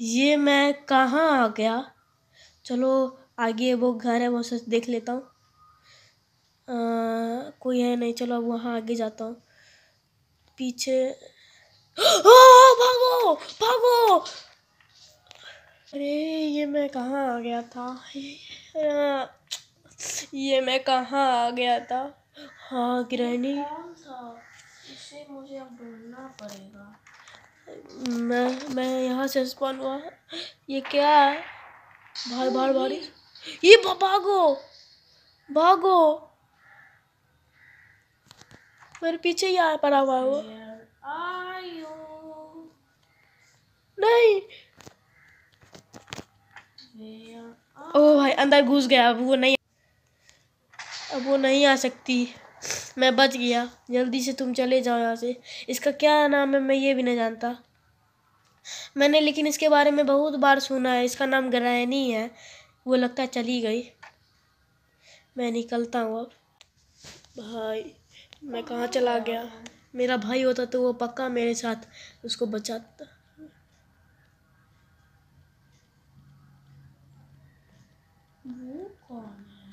ये मैं कहाँ आ गया? चलो आगे वो घर है, वो सच देख लेता हूँ। कोई है नहीं, चलो अब वहाँ आगे जाता हूँ। पीछे भागो भागो! अरे ये मैं कहाँ आ गया था? ये मैं कहाँ आ गया था? हाँ ग्रैनी, कौन था? इसे मुझे अब ढूंढना पड़ेगा। मैं यहाँ से स्पॉन हुआ। ये क्या है? बाहर बाहर बारिश। ये भागो भागो! मेरे पीछे ही आ पड़ा हुआ है वो। नहीं, ओ भाई अंदर घुस गया। अब वो नहीं आ सकती। मैं बच गया। जल्दी से तुम चले जाओ यहाँ से। इसका क्या नाम है मैं ये भी नहीं जानता। मैंने लेकिन इसके बारे में बहुत बार सुना है। इसका नाम ग्रैनी है। वो लगता है चली गई। मैं निकलता हूँ अब। भाई मैं कहाँ चला गया? मेरा भाई होता तो वो पक्का मेरे साथ उसको बचाता। वो कौन है?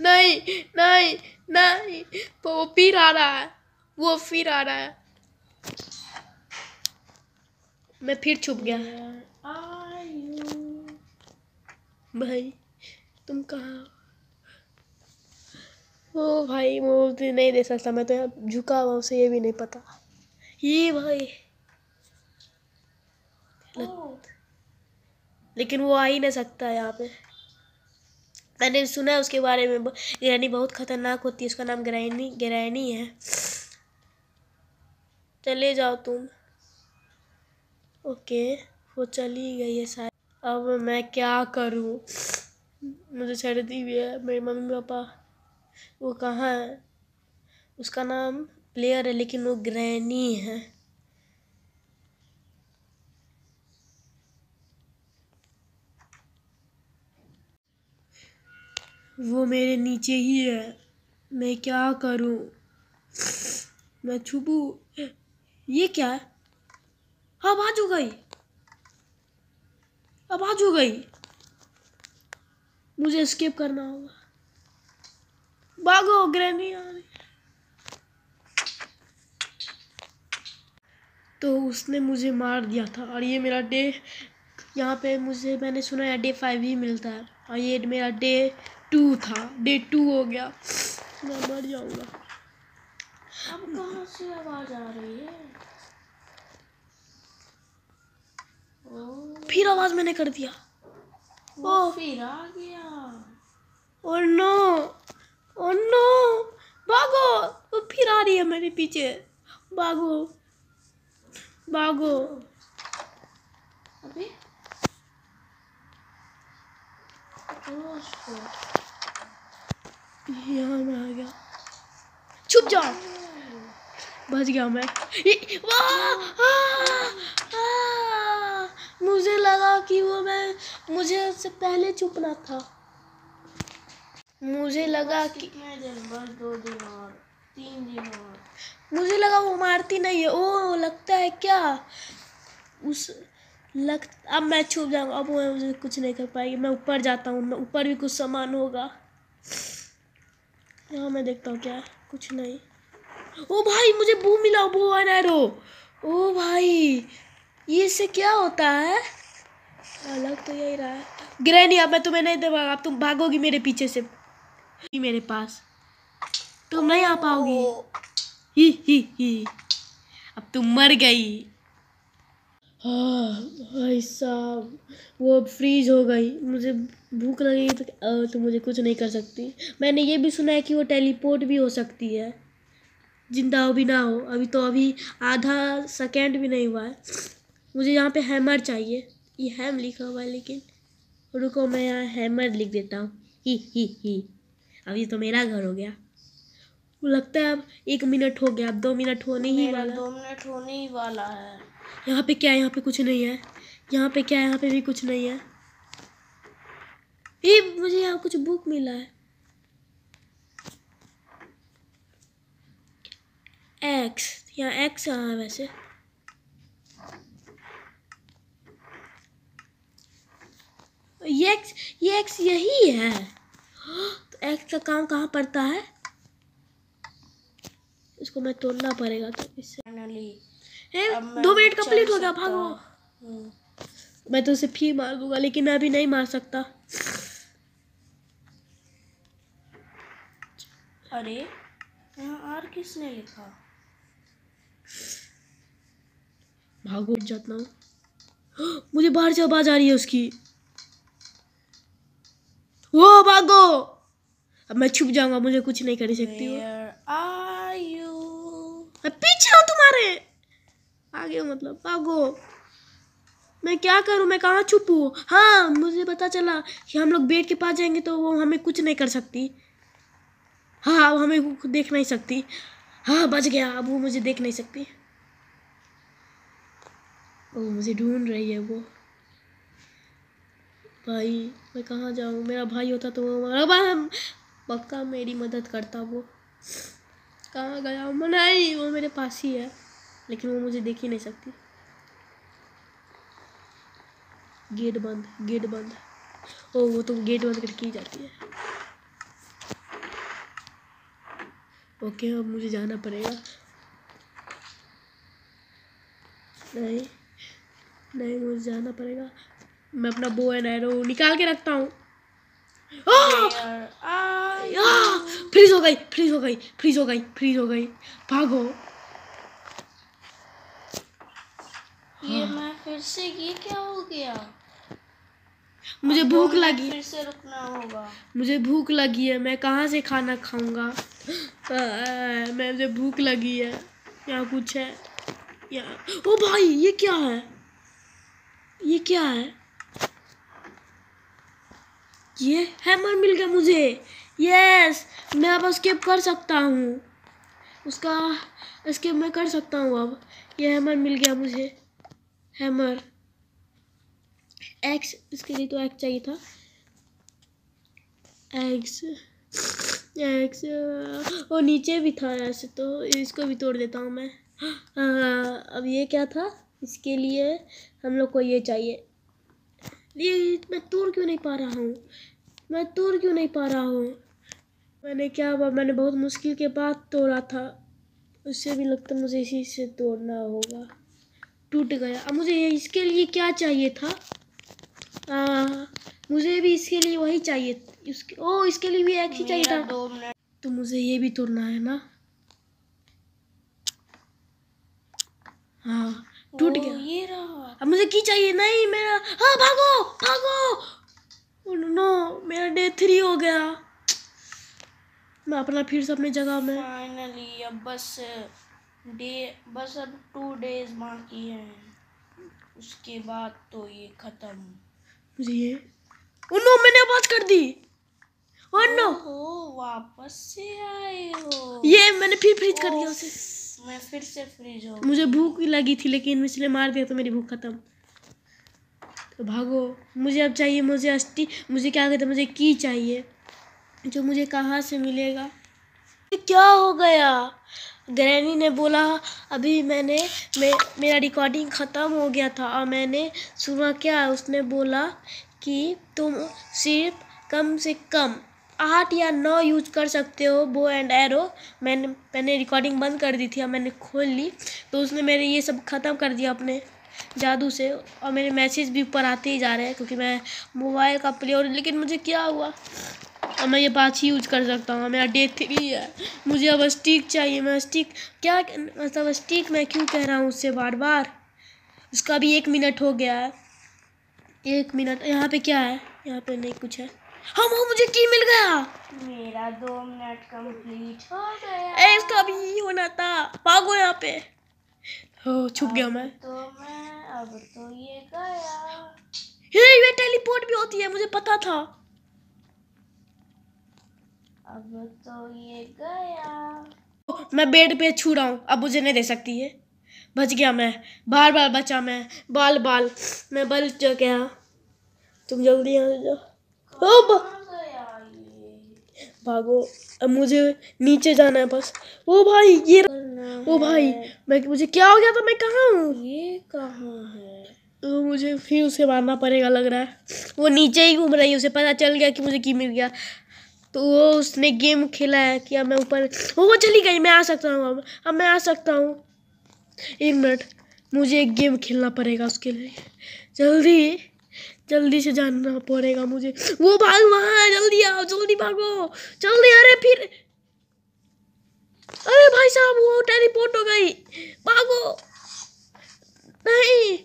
नहीं नहीं नहीं, वो फिर आ रहा है। वो फिर आ रहा है। मैं फिर छुप गया। भाई तुम कहाँ? ओ भाई मुझे नहीं दे सकता। मैं तो यहाँ झुका हुआ, उसे ये भी नहीं पता। ये भाई लेकिन वो आ ही नहीं सकता यहाँ पे। मैंने सुना है उसके बारे में। ग्रैनी बहुत खतरनाक होती है। उसका नाम ग्रैनी है। चले जाओ तुम। ओके, वो चली गई है शायद। अब मैं क्या करूं? मुझे सर्दी भी है। मेरे मम्मी पापा वो कहाँ है? उसका नाम प्लेयर है लेकिन वो ग्रैनी है। वो मेरे नीचे ही है। मैं क्या करूं? मैं छुपू? ये क्या है? आवाज हो गई, आवाज हो गई। मुझे एस्केप करना होगा। भागो, ग्रैनी आ रही। तो उसने मुझे मार दिया था और ये मेरा डे, यहाँ पे मुझे मैंने सुना है डे 5 ही मिलता है और ये मेरा डे 2 था। डे 2 हो गया। मैं मर जाऊंगा। अब कहाँ से आवाज आ रही है? फिर आवाज मैंने कर दिया। वो फिर आ गया। Oh no, oh no! भागो! वो फिर आ रही है मेरे पीछे। भागो भागो! अबे यहाँ मैं आ गया। छुप जाओ। बच गया मैं। वाह! मुझे लगा कि वो मुझे उससे पहले छुपना था। मुझे लगा कि कितने दिन? बस 2 दिन और 3 दिन और। मुझे लगा वो मारती नहीं है। ओ लगता है क्या उस अब मैं छुप जाऊंगा। अब वो मुझे कुछ नहीं कर पाएगी। मैं ऊपर जाता हूँ। मैं ऊपर भी कुछ सामान होगा। यहाँ मैं देखता हूँ क्या है। कुछ नहीं। ओ भाई मुझे बू मिला, बू एंड एरो। ओ भाई ये से क्या होता है? अलग तो यही रहा है। ग्रैनी अब मैं तुम्हें नहीं दूंगा। अब तुम भागोगी मेरे पीछे से। मेरे पास तुम नहीं आ पाओगी। ही अब तुम मर गई। हाँ भाई साहब, वो अब फ्रीज हो गई। मुझे भूख लगी तो मुझे कुछ नहीं कर सकती। मैंने ये भी सुना है कि वो टेलीपोर्ट भी हो सकती है, जिंदा हो भी ना हो। अभी आधा सेकेंड भी नहीं हुआ है। मुझे यहाँ पे हैमर चाहिए। ये हैम लिखा हुआ है लेकिन रुको, मैं यहाँ हैमर लिख देता हूँ। ही अभी तो मेरा घर हो गया। लगता है अब 1 मिनट हो गया। अब 2 मिनट होने ही वाला। 2 मिनट होने ही वाला है। यहाँ पे क्या है? यहाँ पे कुछ नहीं है। यहाँ पे क्या है? यहाँ पे भी कुछ नहीं है। ये मुझे यहाँ कुछ बुक मिला है। एक्स, यहाँ एक्स है वैसे। ये एक्स यही है। तो एक्स का काम कहाँ पड़ता है? इसको मैं तोड़ना पड़ेगा। तो इससे फाइनली 2 मिनट कंप्लीट हो गया, भागो। हूँ। मैं तो उसे फिर मार दूंगा, लेकिन मैं अभी नहीं मार सकता। अरे यहाँ आर किसने लिखा? भागो जाता हूँ। मुझे बाहर से आवाज आ रही है उसकी। वो भागो। अब मैं छुप जाऊंगा, मुझे कुछ नहीं कर सकती वो। Where are you? मैं पीछे हूँ तुम्हारे। आगे हो मतलब, भागो। मैं क्या करूं? मैं कहाँ छुपूं? हाँ, मुझे पता चला कि हम लोग बेड के पास जाएंगे तो वो हमें कुछ नहीं कर सकती। हाँ, अब हमें देख नहीं सकती। हाँ, बच गया। अब वो मुझे देख नहीं सकती। ओ, मुझे ढूंढ रही है वो। भाई, मैं कहाँ जाऊँ? मेरा भाई होता तो वो पक्का मेरी मदद करता। वो कहाँ गया? नहीं, वो मेरे पास ही है, लेकिन वो मुझे देख ही नहीं सकती। गेट बंद, गेट बंद। ओ, वो तो गेट बंद करके ही जाती है। ओके, अब मुझे जाना पड़ेगा। नहीं नहीं, मुझे जाना पड़ेगा। मैं अपना बो एंड एरो निकाल के रखता हूँ। Where are you? फ्रीज हो गई, फ्रीज हो गई, फ्रीज हो गई, फ्रीज हो गई। भागो। ये मैं फिर से, ये क्या हो गया? मुझे अब भूख 2 मिनट लगी। फिर से रुकना होगा। मुझे भूख लगी है। मैं कहाँ से खाना खाऊंगा? मुझे भूख लगी है। यहाँ कुछ है? यहाँ, ओ भाई, ये क्या है? ये क्या है? ये हैमर मिल गया मुझे। यस, मैं अब स्किप कर सकता हूँ। उसका स्किप मैं कर सकता हूँ अब। ये हैमर मिल गया मुझे। हैमर एक्स, इसके लिए तो एक्स चाहिए था। एक्स एक्स, और नीचे भी था ऐसे, तो इसको भी तोड़ देता हूँ मैं। अब ये क्या था? इसके लिए हम लोग को ये चाहिए। ये मैं तोड़ क्यों नहीं पा रहा हूँ? मैं तोड़ क्यों नहीं पा रहा हूँ? मैंने बहुत मुश्किल के बाद तोड़ा था। उससे भी लगता मुझे इसी से तोड़ना होगा। टूट गया। अब मुझे इसके लिए क्या चाहिए था? मुझे भी इसके लिए वही चाहिए। इसके लिए भी एक ही चाहिए था। 2 मिनट। तो मुझे ये भी तोड़ना है ना? हाँ, टूट गया। ये रहा। अब मुझे की चाहिए? नहीं, मेरा। हाँ, भागो भागो। नो, मेरा डे 3 हो गया। मैं अपना फिर से अपनी जगह में। फाइनली अब बस अब 2 डेज बाकी हैं, उसके बाद तो ये खत्म। मुझे ये, ओ नो, मैंने आवाज कर दी। ओ नो, हो वापस से आए हो। ये मैंने फिर फ्रीज कर दिया उसे। मैं फिर से फ्रीज हो मुझे भूख लगी थी, लेकिन इसने मार दिया तो मेरी भूख खत्म। तो भागो। मुझे अब चाहिए, मुझे क्या कहते हैं, मुझे की चाहिए, जो मुझे कहाँ से मिलेगा? ये क्या हो गया? ग्रैनी ने बोला अभी मेरा रिकॉर्डिंग ख़त्म हो गया था, और मैंने सुना क्या? उसने बोला कि तुम सिर्फ कम से कम 8 या 9 यूज कर सकते हो बो एंड एरो। मैंने रिकॉर्डिंग बंद कर दी थी, और मैंने खोल ली, तो उसने मेरे ये सब ख़त्म कर दिया अपने जादू से। और मेरे मैसेज भी ऊपर आते ही जा रहे हैं, क्योंकि मैं मोबाइल का प्लेयर। लेकिन मुझे क्या हुआ? अब मैं ये 5 ही यूज कर सकता हूँ। मेरा डे 3 है। मुझे अब स्टिक चाहिए। मैं स्टिक क्या मतलब, स्टिक मैं क्यों कह रहा हूँ उससे बार बार? उसका भी 1 मिनट हो गया है। 1 मिनट। यहाँ पे क्या है? यहाँ पे नहीं कुछ है। हाँ, मुझे की मिल गया। मेरा 2 मिनट कंप्लीट हो गया। इसका भी होना था। भागो यहाँ पे। हो, छुप गया मैं। अब तो ये गया। ये टेलीपोर्ट भी होती है, मुझे पता था। अब तो ये गया। मैं बेड पे छू रहा हूँ, अब मुझे नहीं दे सकती है। बच गया मैं। बार बार बचा मैं। मैं बच गया। तुम जल्दी यहाँ से जाओ। कहाँ गया ये? भागो। अब मुझे नीचे जाना है बस। ओ भाई, ये। ओ भाई, मुझे क्या हो गया था? मैं कहाँ हूँ? ये कहाँ है? तो मुझे फिर उसे मारना पड़ेगा लग रहा है। वो नीचे ही घूम रही है, उसे पता चल गया कि मुझे की मिल गया। तो वो उसने गेम खेला है कि अब मैं ऊपर, वो चली गई। मैं आ सकता हूँ अब मैं आ सकता हूँ। 1 मिनट, मुझे एक गेम खेलना पड़ेगा उसके लिए। जल्दी से जानना पड़ेगा मुझे। वो भाग वहाँ है, जल्दी आओ, जल्दी भागो, जल्दी। अरे भाई साहब, वो टेलीपोर्ट हो गई, भागो। नहीं,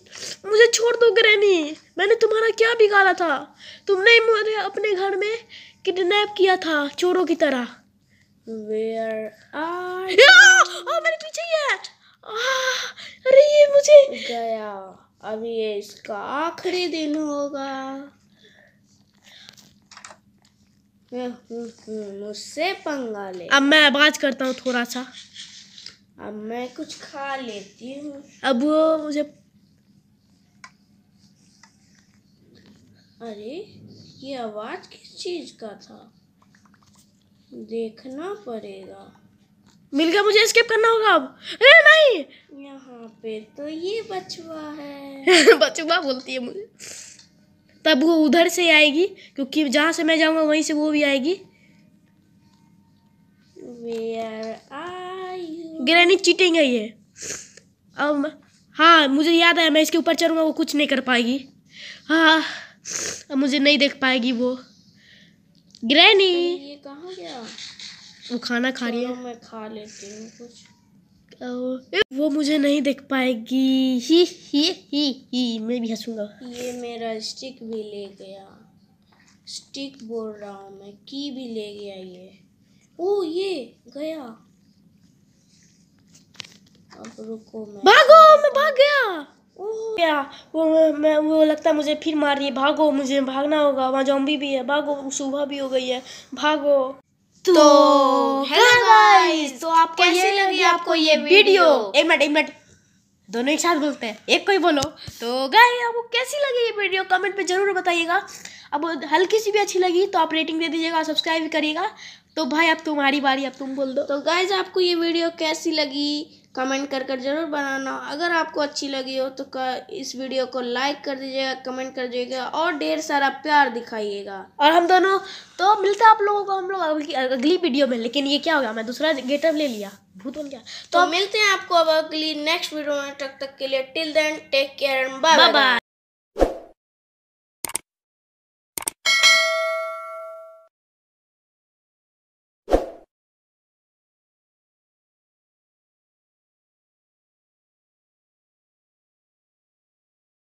मुझे छोड़ दो ग्रैनी, मैंने तुम्हारा क्या बिगाड़ा था? तुमने मुझे अपने घर में किडनैप किया था चोरों की तरह। Where are मेरे पीछे ही है। अरे ये मुझे गया? अब ये इसका आखिरी दिन होगा। मुझसे पंगा ले। अब मैं आवाज करता हूँ थोड़ा सा। अब मैं कुछ खा लेती हूँ। अब वो मुझे, अरे ये आवाज किस चीज का था? देखना पड़ेगा। मिल गया, मुझे एस्केप करना होगा अब। अरे नहीं, यहाँ पे तो ये बचवा है। बचुआ बोलती है मुझे। तब वो उधर से आएगी, क्योंकि जहाँ से मैं जाऊंगा वहीं से वो भी आएगी। Where are you? Granny cheating है ये। अब हाँ, मुझे याद आया, मैं इसके ऊपर चढ़ूंगा, वो कुछ नहीं कर पाएगी। हाँ, अब मुझे नहीं देख पाएगी वो। ग्रैनी, ये कहाँ गया? वो खाना खा रही है। चलो मैं खा लेती हूँ कुछ। वो मुझे नहीं देख पाएगी। ही मैं भी हंसूंगा। ये मेरा स्टिक भी ले गया। स्टिक बोल रहा हूँ मैं, की भी ले गया ये। ओ ये गया। अब रुको, मैं भाग गया। ओह क्या वो लगता है मुझे फिर मार रही है। भागो, मुझे भागना होगा, वहाँ ज़ॉम्बी भी है। भागो, सुबह भी हो गई है, भागो। तो हेलो गाइस, तो आपको कैसी लगी आपको ये वीडियो? एक मिनट, दोनों एक साथ बोलते हैं, एक कोई बोलो। तो गाइस, आपको कैसी लगी ये वीडियो कमेंट पे जरूर बताइएगा। अब हल्की सी भी अच्छी लगी तो आप रेटिंग दे दीजिएगा, सब्सक्राइब भी करिएगा। तो भाई अब तुम्हारी बारी, अब तुम बोल दो। तो गाइस, आपको ये वीडियो कैसी लगी कमेंट कर जरूर बनाना। अगर आपको अच्छी लगी हो तो इस वीडियो को लाइक कर दीजिएगा, कमेंट कर दीजिएगा और ढेर सारा प्यार दिखाइएगा। और हम दोनों तो मिलते हैं आप लोगों को हम लोग अगली वीडियो में। लेकिन ये क्या हो गया, मैं दूसरा गेटअप ले लिया, भूत बन गया। तो मिलते हैं आपको अब अगली नेक्स्ट वीडियो में। तब तक के लिए till then take care and bye bye.